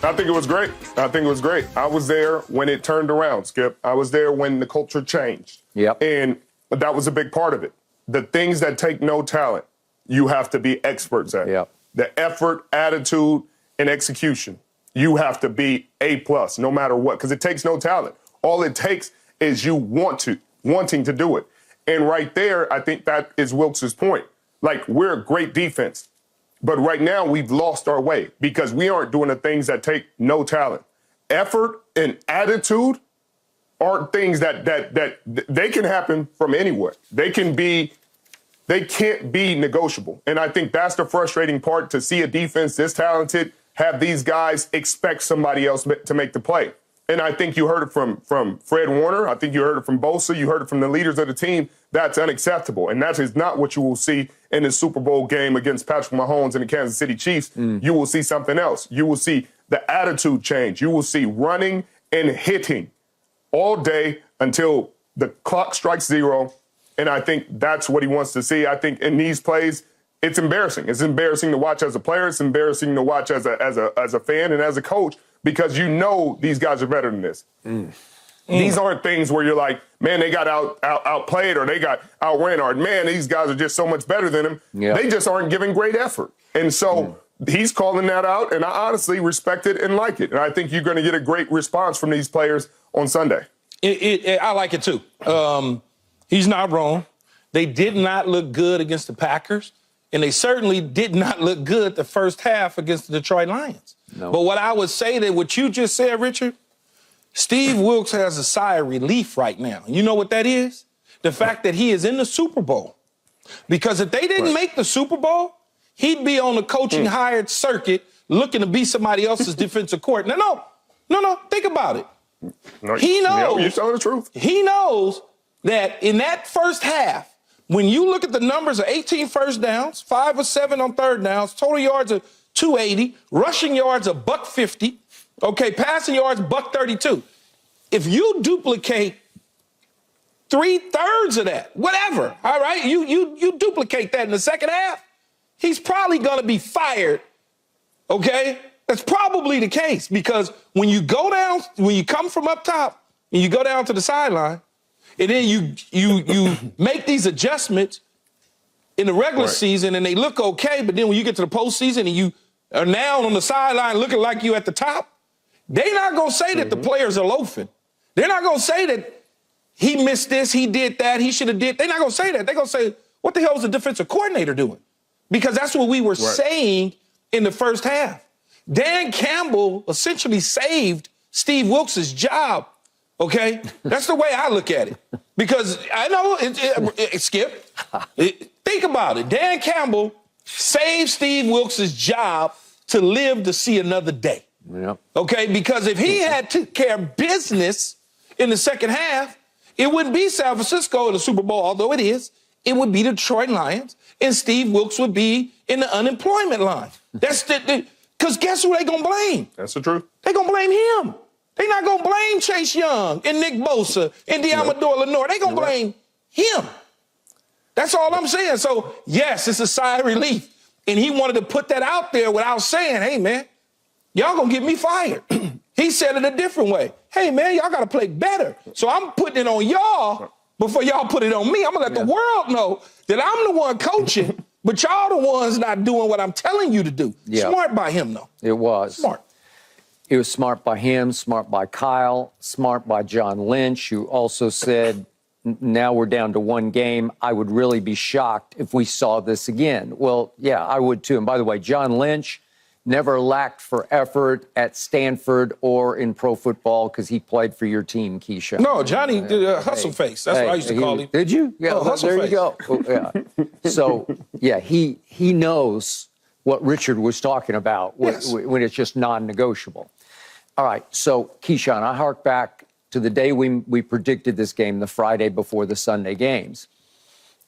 I think it was great. I was there when it turned around, Skip. I was there when the culture changed. Yep. And that was a big part of it. The things that take no talent, you have to be experts at. Yep. The effort, attitude, and execution. You have to be A+, no matter what, because it takes no talent. All it takes is you wanting to do it. And right there, I think that is Wilks' point. Like, we're a great defense. But right now, we've lost our way because we aren't doing the things that take no talent. Effort and attitude aren't things that they can happen from anywhere. They can't be negotiable. And I think that's the frustrating part, to see a defense this talented have these guys expect somebody else to make the play. And I think you heard it from Fred Warner. I think you heard it from Bosa. You heard it from the leaders of the team. That's unacceptable. And that is not what you will see in the Super Bowl game against Patrick Mahomes and the Kansas City Chiefs. You will see something else. You will see the attitude change. You will see running and hitting all day until the clock strikes zero. And I think that's what he wants to see. I think in these plays, it's embarrassing. It's embarrassing to watch as a player. It's embarrassing to watch as a fan and as a coach, because you know these guys are better than this. These aren't things where you're like, man, they got outplayed or they got outran, or man, these guys are just so much better than them. Yep. They just aren't giving great effort. And so he's calling that out, and I honestly respect it and like it. And I think you're going to get a great response from these players on Sunday. I like it too. He's not wrong. They did not look good against the Packers, and they certainly did not look good the first half against the Detroit Lions. No. But what I would say, that what you just said, Richard, Steve Wilks has a sigh of relief right now. You know what that is? The fact that he is in the Super Bowl. Because if they didn't make the Super Bowl, he'd be on the coaching hired circuit looking to be somebody else's defensive coordinator. No. Think about it. No, He knows. you're telling the truth. He knows that in that first half, when you look at the numbers of 18 first downs, 5 of 7 on third downs, total yards of 280, rushing yards of $150, okay, passing yards $132. If you duplicate 3/3 of that, whatever, all right, you duplicate that in the second half, he's probably going to be fired, okay? That's probably the case, because when you go down, when you come from up top and you go down to the sideline, and then you make these adjustments in the regular season and they look okay, but then when you get to the postseason and you are now on the sideline looking like you at the top, they're not going to say that the players are loafing. They're not going to say that he missed this, he did that, he should have did. They're not going to say that. They're going to say, what the hell is the defensive coordinator doing? Because that's what we were saying in the first half. Dan Campbell essentially saved Steve Wilks' job. Okay? That's the way I look at it. Because I know, Skip, think about it. Dan Campbell saved Steve Wilks' job to live to see another day. Yep. Okay? Because if he had took care of business in the second half, it wouldn't be San Francisco in the Super Bowl, although it is. It would be the Detroit Lions, and Steve Wilks would be in the unemployment line. That's because guess who they going to blame? That's the truth. They going to blame him. They're not going to blame Chase Young and Nick Bosa and Diamador Lenore. They're going to blame him. That's all I'm saying. So, yes, it's a sigh of relief. And he wanted to put that out there without saying, hey, man, y'all going to get me fired. He said it a different way. Hey, man, y'all got to play better. So I'm putting it on y'all before y'all put it on me. I'm going to let the world know that I'm the one coaching, but y'all the ones not doing what I'm telling you to do. Yeah. Smart by him, though. It was. Smart. It was smart by him, smart by Kyle, smart by John Lynch, who also said, now we're down to one game. I would really be shocked if we saw this again. Well, yeah, I would too. And by the way, John Lynch never lacked for effort at Stanford or in pro football because he played for your team, Keyshawn. No, Johnny did a hustle face. That's what I used to call him. Did you? Yeah, hustle there face. you go. Yeah. So, yeah, he knows what Richard was talking about when it's just non-negotiable. All right, so, Keyshawn, I hark back to the day we predicted this game, the Friday before the Sunday games.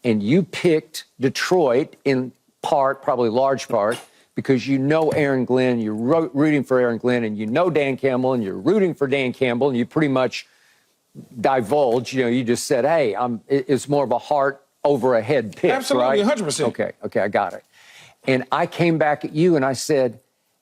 And you picked Detroit in part, probably large part, because you know Aaron Glenn, you're rooting for Aaron Glenn, and you know Dan Campbell, and you're rooting for Dan Campbell, and you pretty much divulged, you just said, hey, it's more of a heart over a head pick, Absolutely, right? 100%. Okay, I got it. And I came back at you and I said,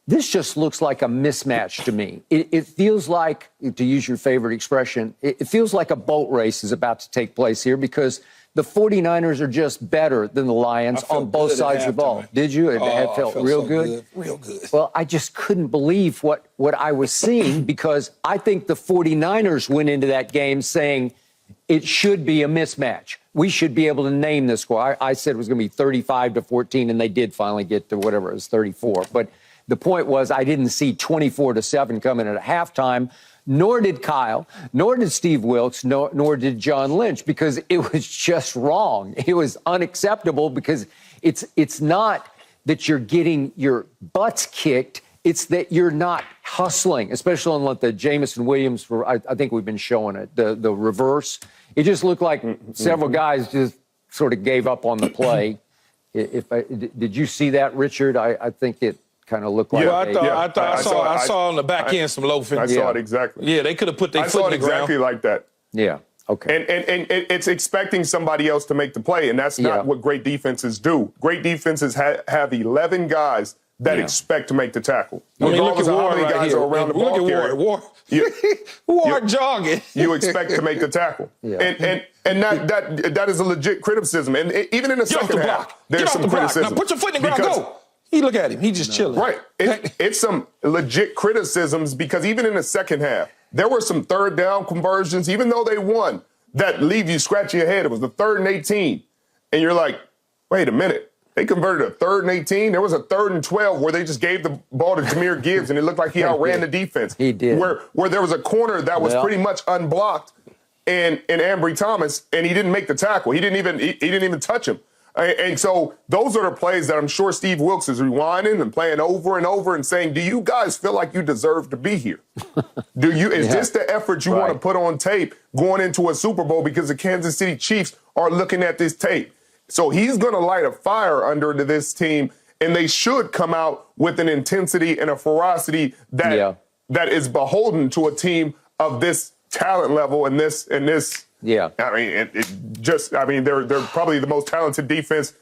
This just looks like a mismatch to me. It feels like, to use your favorite expression, it feels like a boat race is about to take place here because the 49ers are just better than the Lions on both sides of the ball. Did you? It felt real so good? Real good. Well, I just couldn't believe what I was seeing because I think the 49ers went into that game saying it should be a mismatch. We should be able to name this score. I said it was going to be 35-14, and they did finally get to whatever it was, 34. But the point was I didn't see 24-7 coming at halftime, nor did Kyle, nor did Steve Wilks, nor did John Lynch, because it was just wrong. It was unacceptable because it's not that you're getting your butts kicked. It's that you're not hustling, especially on the Jamison Williams. I think we've been showing it, the reverse. It just looked like several guys just sort of gave up on the play. Did you see that, Richard? I think it kind of looked like. I saw on the back end some loafing. I saw it exactly. Yeah, they could have put their foot in the ground. I saw it exactly like that. Yeah. Okay. And it's expecting somebody else to make the play, and that's not what great defenses do. Great defenses have 11 guys that expect to make the tackle. I mean, look at Ward how many guys are around the ball carrier. Ward jogging. You expect to make the tackle. And that is a legit criticism. And even in the second half, there's some criticism. Now put your foot in the ground, go. You look at him. He's just chilling. Right. It's some legit criticisms because even in the second half, there were some third down conversions, even though they won, that leave you scratching your head. It was the 3rd and 18. And you're like, wait a minute. They converted a 3rd and 18. There was a 3rd and 12 where they just gave the ball to Jahmyr Gibbs, and it looked like he outran the defense. He did. Where there was a corner that was pretty much unblocked in Ambry Thomas, and he didn't make the tackle. He didn't even touch him. And so those are the plays that I'm sure Steve Wilks is rewinding and playing over and over and saying, do you guys feel like you deserve to be here? Is this the effort you want to put on tape going into a Super Bowl because the Kansas City Chiefs are looking at this tape? So he's going to light a fire under this team, and they should come out with an intensity and a ferocity that is beholden to a team of this talent level and this. Yeah. I mean, they're probably the most talented defense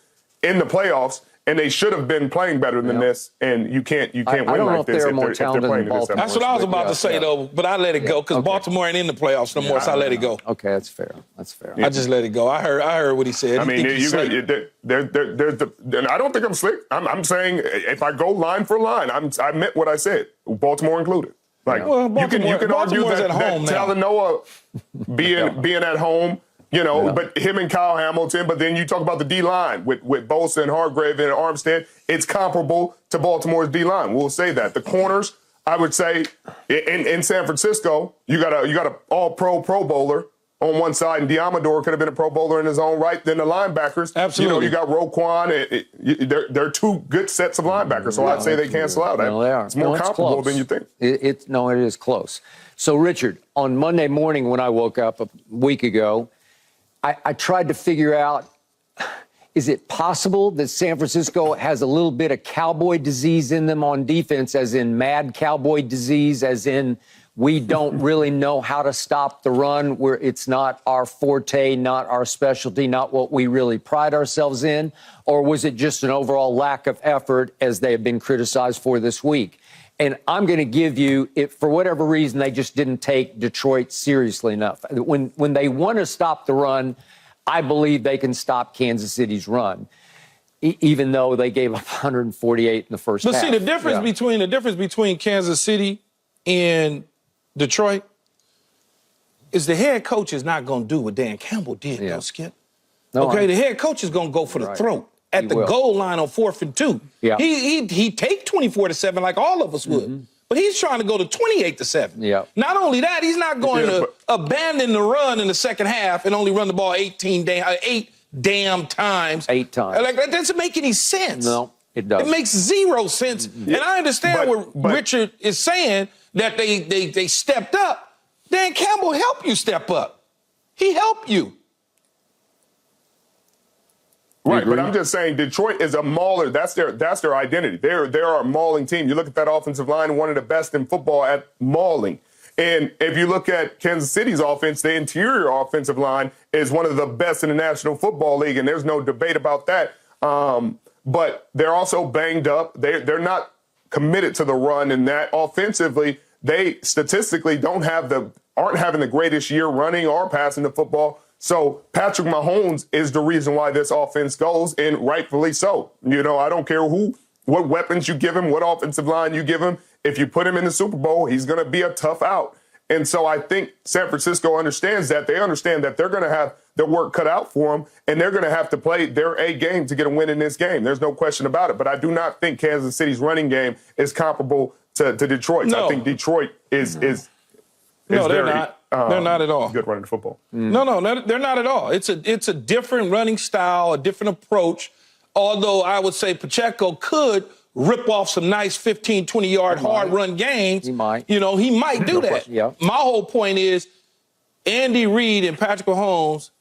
in the playoffs, and they should have been playing better than this. And you can't win like this if they're playing this. That's what I was about to say, though, but I let it go because Baltimore ain't in the playoffs no more, so I let it go. Okay, that's fair. I just let it go. I heard what he said. I mean, I don't think I'm slick. I'm saying if I go line for line, I meant what I said, Baltimore included. Like you can argue that Talanoa being at home, but him and Kyle Hamilton. But then you talk about the D line with Bosa and Hargrave and Armstead. It's comparable to Baltimore's D line. We'll say that. The corners, I would say, in San Francisco, you got a All-Pro Bowler on one side, and Diamador could have been a Pro Bowler in his own right. Then the linebackers, absolutely. You got Roquan. They're two good sets of linebackers, so I'd say they cancel out. No, they are. It's more comparable than you think. It is close. So, Richard, on Monday morning when I woke up a week ago, I tried to figure out, is it possible that San Francisco has a little bit of cowboy disease in them on defense, as in mad cowboy disease, as in we don't really know how to stop the run, where it's not our forte, not our specialty, not what we really pride ourselves in? Or was it just an overall lack of effort, as they have been criticized for this week? And I'm going to give you, for whatever reason, they just didn't take Detroit seriously enough. When they want to stop the run, I believe they can stop Kansas City's run, even though they gave up 148 in the first half. But see, the difference between Kansas City and Detroit is the head coach is not going to do what Dan Campbell did, though, Skip. No, the head coach is going to go for the throat at the goal line on 4th and 2. Yeah. He take 24-7 like all of us would. But he's trying to go to 28-7. Yeah. Not only that, he's not going to abandon the run in the second half and only run the ball 8 damn times. 8 times. Like, that doesn't make any sense. No, it doesn't. It makes zero sense. And I understand what Richard is saying, that they stepped up. Dan Campbell helped you step up. He helped you. Right, but I'm just saying Detroit is a mauler. That's their identity. They're a mauling team. You look at that offensive line, one of the best in football at mauling. And if you look at Kansas City's offense, the interior offensive line is one of the best in the National Football League, and there's no debate about that. But they're also banged up. They're not committed to the run, and that offensively, they statistically aren't having the greatest year running or passing the football. So Patrick Mahomes is the reason why this offense goes, and rightfully so. You know, I don't care what weapons you give him, what offensive line you give him. If you put him in the Super Bowl, he's going to be a tough out. And so I think San Francisco understands that. They understand that they're going to have their work cut out for them, and they're going to have to play their A game to get a win in this game. There's no question about it. But I do not think Kansas City's running game is comparable to Detroit's. No. I think Detroit is no, they're very, not. They're not at all. Good running the football. No, they're not at all. It's a different running style, a different approach. Although I would say Pacheco could rip off some nice 15, 20-yard hard run games. He might. You know, he might do that. Yeah. My whole point is Andy Reid and Patrick Mahomes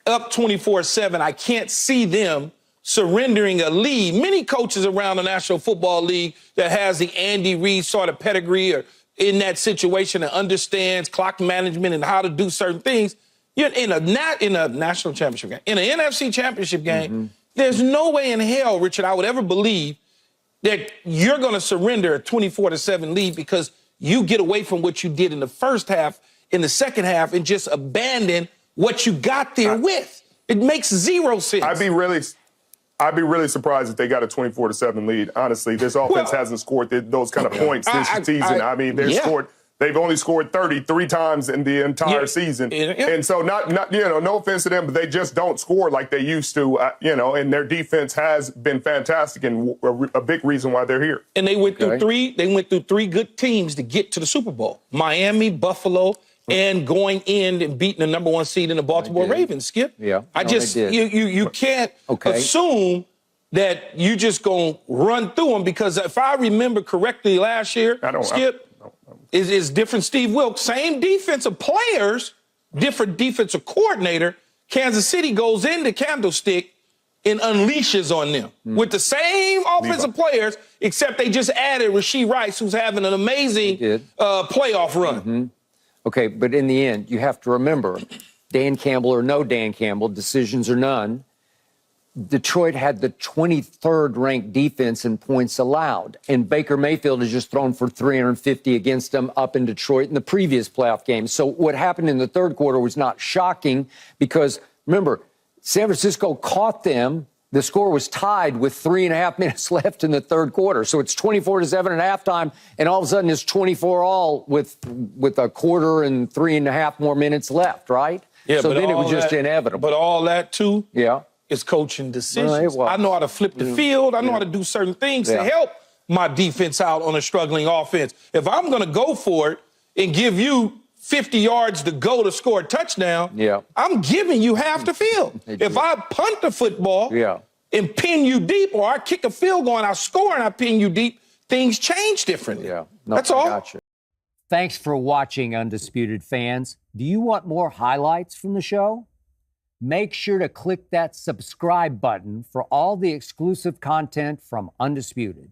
up 24-7. I can't see them surrendering a lead. Many coaches around the National Football League that has the Andy Reid sort of pedigree or in that situation and understands clock management and how to do certain things. You're in a national championship game, in an NFC Championship game, there's no way in hell, Richard, I would ever believe that you're going to surrender a 24-7 lead because you get away from what you did in the first half, in the second half, and just abandon what you got there with. It makes zero sense. I'd be really surprised if they got a 24-7 lead. Honestly, this offense hasn't scored those kind of points this season. I mean, they've only scored 33 times in the entire season. And so no offense to them, but they just don't score like they used to, and their defense has been fantastic and a big reason why they're here. And they went through three good teams to get to the Super Bowl. Miami, Buffalo, and going in and beating the number one seed in the Baltimore Ravens, Skip. Yeah. You can't assume that you just going to run through them because if I remember correctly last year, Skip, is different Steve Wilks, same defensive players, different defensive coordinator. Kansas City goes into Candlestick and unleashes on them with the same offensive players, except they just added Rashee Rice, who's having an amazing playoff run. Okay, but in the end, you have to remember, Dan Campbell or no Dan Campbell, decisions or none, Detroit had the 23rd ranked defense in points allowed. And Baker Mayfield has just thrown for 350 against them up in Detroit in the previous playoff game. So what happened in the third quarter was not shocking because, remember, San Francisco caught them. The score was tied with 3.5 minutes left in the third quarter. So it's 24-7 at halftime, and all of a sudden it's 24-all with a quarter and 3.5 more minutes left, right? Yeah, so then it was just inevitable. But all that, too, yeah, is coaching decisions. Well, I know how to flip the field. I know how to do certain things to help my defense out on a struggling offense. If I'm going to go for it and give you 50 yards to go to score a touchdown, I'm giving you half the field. If I punt the football and pin you deep, or I kick a field goal and I score and I pin you deep, things change differently. That's all. Gotcha. Thanks for watching, Undisputed fans. Do you want more highlights from the show? Make sure to click that subscribe button for all the exclusive content from Undisputed.